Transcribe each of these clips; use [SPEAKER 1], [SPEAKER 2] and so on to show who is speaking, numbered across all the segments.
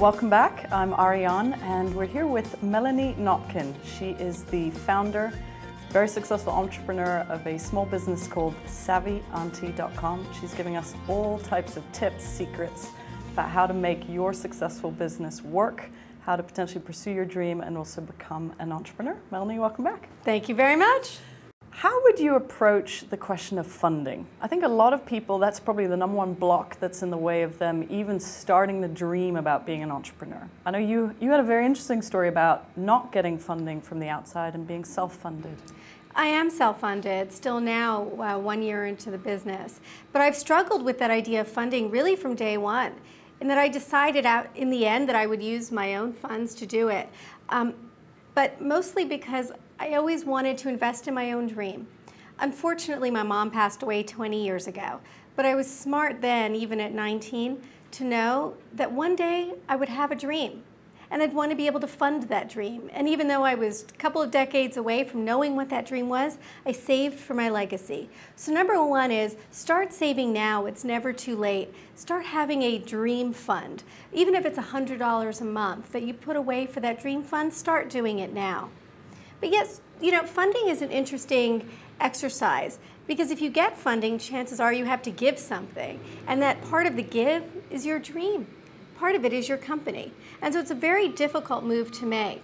[SPEAKER 1] Welcome back. I'm Ariane and we're here with Melanie Notkin. She is the founder, very successful entrepreneur of a small business called SavvyAuntie.com. She's giving us all types of tips, secrets about how to make your successful business work, how to potentially pursue your dream and also become an entrepreneur. Melanie, welcome back.
[SPEAKER 2] Thank you very much.
[SPEAKER 1] How would you approach the question of funding? I think a lot of people, that's probably the number one block that's in the way of them even starting the dream about being an entrepreneur. I know you had a very interesting story about not getting funding from the outside and being self-funded.
[SPEAKER 2] I am self-funded, still now 1 year into the business. But I've struggled with that idea of funding really from day one, in that I decided out in the end that I would use my own funds to do it. But mostly because I always wanted to invest in my own dream. Unfortunately, my mom passed away 20 years ago, but I was smart then, even at 19, to know that one day I would have a dream and I'd want to be able to fund that dream. And even though I was a couple of decades away from knowing what that dream was, I saved for my legacy. So number one is start saving now. It's never too late. Start having a dream fund. Even if it's $100 a month that you put away for that dream fund, start doing it now. But yes, funding is an interesting exercise because if you get funding, chances are you have to give something. And that part of the give is your dream. Part of it is your company. And so it's a very difficult move to make.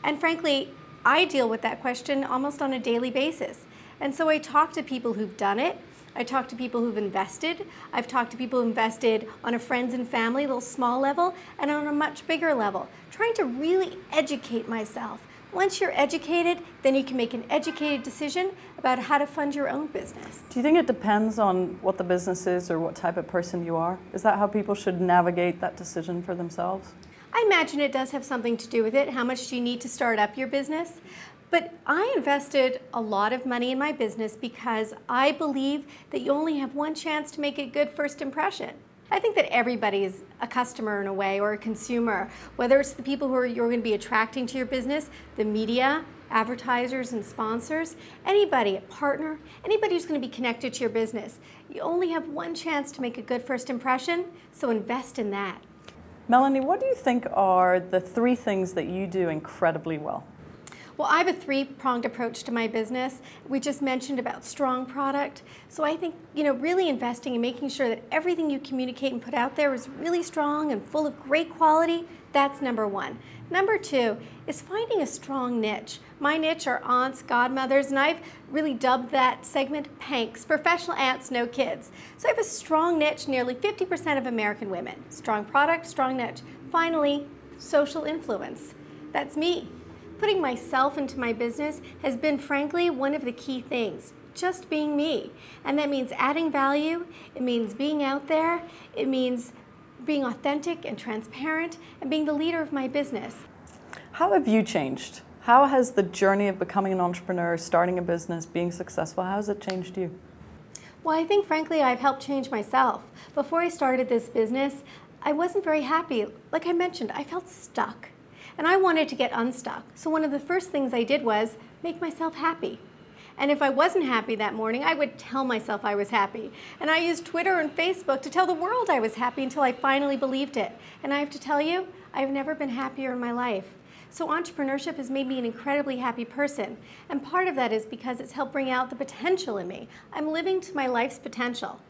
[SPEAKER 2] And frankly, I deal with that question almost on a daily basis. And so I talk to people who've done it. I talk to people who've invested. I've talked to people who invested on a friends and family, little small level, and on a much bigger level, trying to really educate myself. Once you're educated, then you can make an educated decision about how to fund your own business.
[SPEAKER 1] Do you think it depends on what the business is or what type of person you are? Is that how people should navigate that decision for themselves?
[SPEAKER 2] I imagine it does have something to do with it. How much do you need to start up your business? But I invested a lot of money in my business because I believe that you only have one chance to make a good first impression. I think that everybody is a customer in a way, or a consumer, whether it's the people who you're going to be attracting to your business, the media, advertisers and sponsors, anybody, a partner, anybody who's going to be connected to your business. You only have one chance to make a good first impression, so invest in that.
[SPEAKER 1] Melanie, what do you think are the 3 things that you do incredibly well?
[SPEAKER 2] Well, I have a 3-pronged approach to my business. We just mentioned about strong product. So I think, really investing and making sure that everything you communicate and put out there is really strong and full of great quality, that's number 1. Number 2 is finding a strong niche. My niche are aunts, godmothers, and I've really dubbed that segment PANKs, professional aunts, no kids. So I have a strong niche, nearly 50% of American women. Strong product, strong niche. Finally, social influence. That's me. Putting myself into my business has been, frankly, one of the key things. Just being me. And that means adding value. It means being out there. It means being authentic and transparent and being the leader of my business.
[SPEAKER 1] How have you changed? How has the journey of becoming an entrepreneur, starting a business, being successful, how has it changed you?
[SPEAKER 2] Well, I think, frankly, I've helped change myself. Before I started this business, I wasn't very happy. Like I mentioned, I felt stuck. And I wanted to get unstuck. So one of the first things I did was make myself happy. And if I wasn't happy that morning, I would tell myself I was happy. And I used Twitter and Facebook to tell the world I was happy until I finally believed it. And I have to tell you, I've never been happier in my life. So entrepreneurship has made me an incredibly happy person. And part of that is because it's helped bring out the potential in me. I'm living to my life's potential.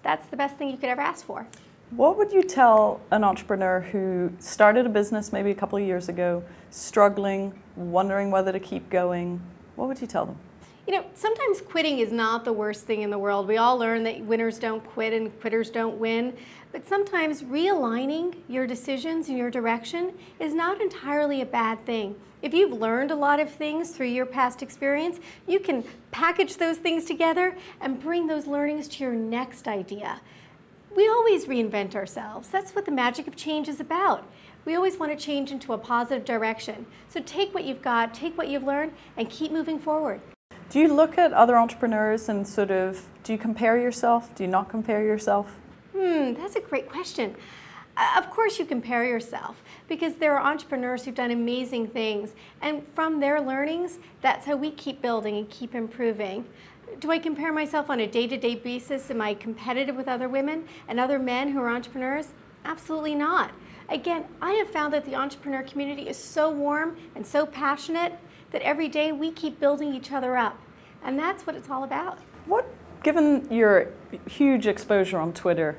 [SPEAKER 2] That's the best thing you could ever ask for.
[SPEAKER 1] What would you tell an entrepreneur who started a business maybe a couple of years ago, struggling, wondering whether to keep going? What would you tell them?
[SPEAKER 2] Sometimes quitting is not the worst thing in the world. We all learn that winners don't quit and quitters don't win. But sometimes realigning your decisions and your direction is not entirely a bad thing. If you've learned a lot of things through your past experience, you can package those things together and bring those learnings to your next idea. We always reinvent ourselves. That's what the magic of change is about. We always want to change into a positive direction. So take what you've got, take what you've learned, and keep moving forward.
[SPEAKER 1] Do you look at other entrepreneurs and do you compare yourself? Do you not compare yourself?
[SPEAKER 2] That's a great question. Of course you compare yourself because there are entrepreneurs who've done amazing things, and from their learnings, that's how we keep building and keep improving. Do I compare myself on a day-to-day basis? Am I competitive with other women and other men who are entrepreneurs? Absolutely not. Again, I have found that the entrepreneur community is so warm and so passionate that every day we keep building each other up. And that's what it's all about.
[SPEAKER 1] Given your huge exposure on Twitter,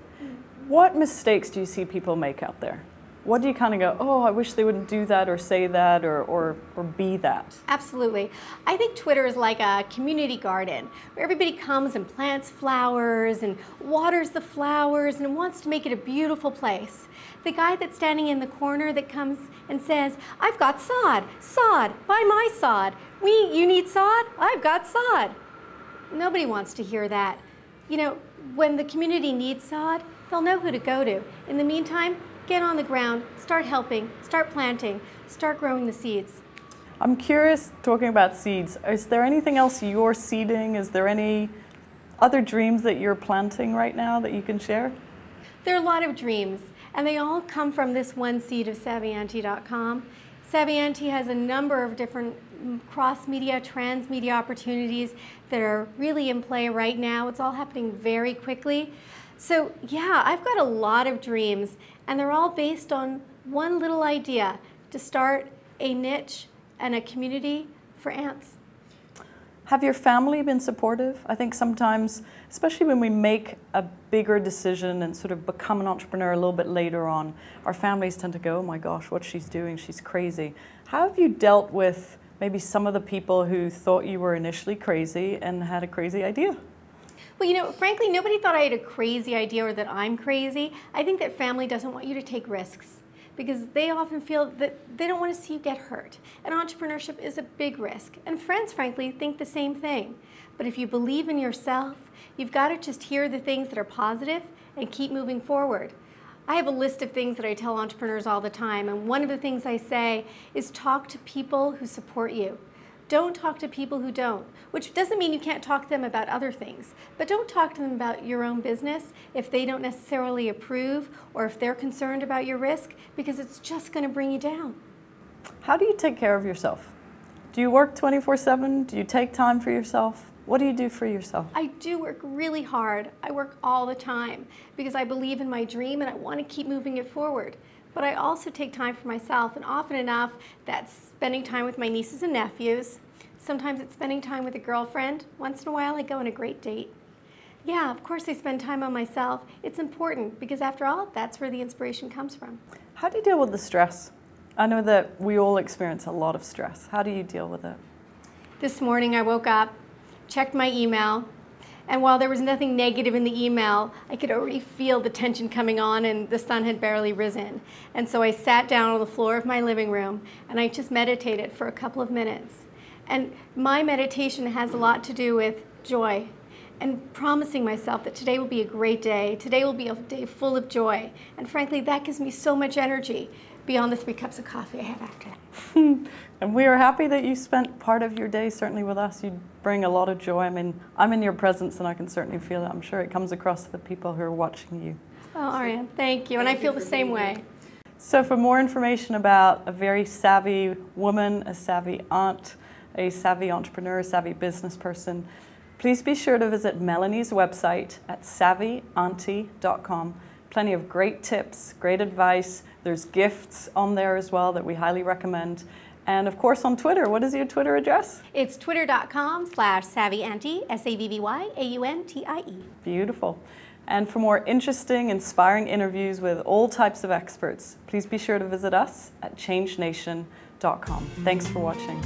[SPEAKER 1] what mistakes do you see people make out there? What do you kind of go, oh, I wish they wouldn't do that or say that or be that?
[SPEAKER 2] Absolutely. I think Twitter is like a community garden where everybody comes and plants flowers and waters the flowers and wants to make it a beautiful place. The guy that's standing in the corner that comes and says, I've got sod, buy my sod. You need sod? I've got sod. Nobody wants to hear that. You know, when the community needs sod, they'll know who to go to. In the meantime, get on the ground, start helping, start planting, start growing the seeds.
[SPEAKER 1] I'm curious, talking about seeds, is there anything else you're seeding? Is there any other dreams that you're planting right now that you can share?
[SPEAKER 2] There are a lot of dreams, and they all come from this one seed of SavvyAuntie.com. SavvyAuntie has a number of different cross-media, trans-media opportunities that are really in play right now. It's all happening very quickly. So yeah, I've got a lot of dreams, and they're all based on one little idea, to start a niche and a community for ants.
[SPEAKER 1] Have your family been supportive? I think sometimes, especially when we make a bigger decision and sort of become an entrepreneur a little bit later on, our families tend to go, oh my gosh, what she's doing, she's crazy. How have you dealt with maybe some of the people who thought you were initially crazy and had a crazy idea?
[SPEAKER 2] Well, you know, frankly, nobody thought I had a crazy idea or that I'm crazy. I think that family doesn't want you to take risks because they often feel that they don't want to see you get hurt. And entrepreneurship is a big risk. And friends, frankly, think the same thing. But if you believe in yourself, you've got to just hear the things that are positive and keep moving forward. I have a list of things that I tell entrepreneurs all the time, and one of the things I say is talk to people who support you. Don't talk to people who don't, which doesn't mean you can't talk to them about other things, but don't talk to them about your own business if they don't necessarily approve or if they're concerned about your risk, because it's just going to bring you down.
[SPEAKER 1] How do you take care of yourself? Do you work 24/7? Do you take time for yourself? What do you do for yourself?
[SPEAKER 2] I do work really hard. I work all the time because I believe in my dream and I want to keep moving it forward. But I also take time for myself, and often enough, that's spending time with my nieces and nephews. Sometimes it's spending time with a girlfriend. Once in a while, I go on a great date. Yeah, of course I spend time on myself. It's important because after all, that's where the inspiration comes from.
[SPEAKER 1] How do you deal with the stress? I know that we all experience a lot of stress. How do you deal with it?
[SPEAKER 2] This morning I woke up, checked my email, and while there was nothing negative in the email, I could already feel the tension coming on and the sun had barely risen. And so I sat down on the floor of my living room and I just meditated for a couple of minutes. And my meditation has a lot to do with joy and promising myself that today will be a great day. Today will be a day full of joy. And frankly, that gives me so much energy beyond the 3 cups of coffee I have after that.
[SPEAKER 1] And we are happy that you spent part of your day certainly with us. You bring a lot of joy. I mean, I'm in your presence and I can certainly feel it. I'm sure it comes across to the people who are watching you.
[SPEAKER 2] Oh, Ariane, thank you. And I feel the same way.
[SPEAKER 1] So for more information about a very savvy woman, a savvy aunt, a savvy entrepreneur, a savvy business person, please be sure to visit Melanie's website at SavvyAuntie.com. Plenty of great tips, great advice. There's gifts on there as well that we highly recommend. And of course on Twitter, what is your Twitter address?
[SPEAKER 2] It's twitter.com/SavvyAuntie, SavvyAuntie.
[SPEAKER 1] Beautiful. And for more interesting, inspiring interviews with all types of experts, please be sure to visit us at changenation.com. Thanks for watching.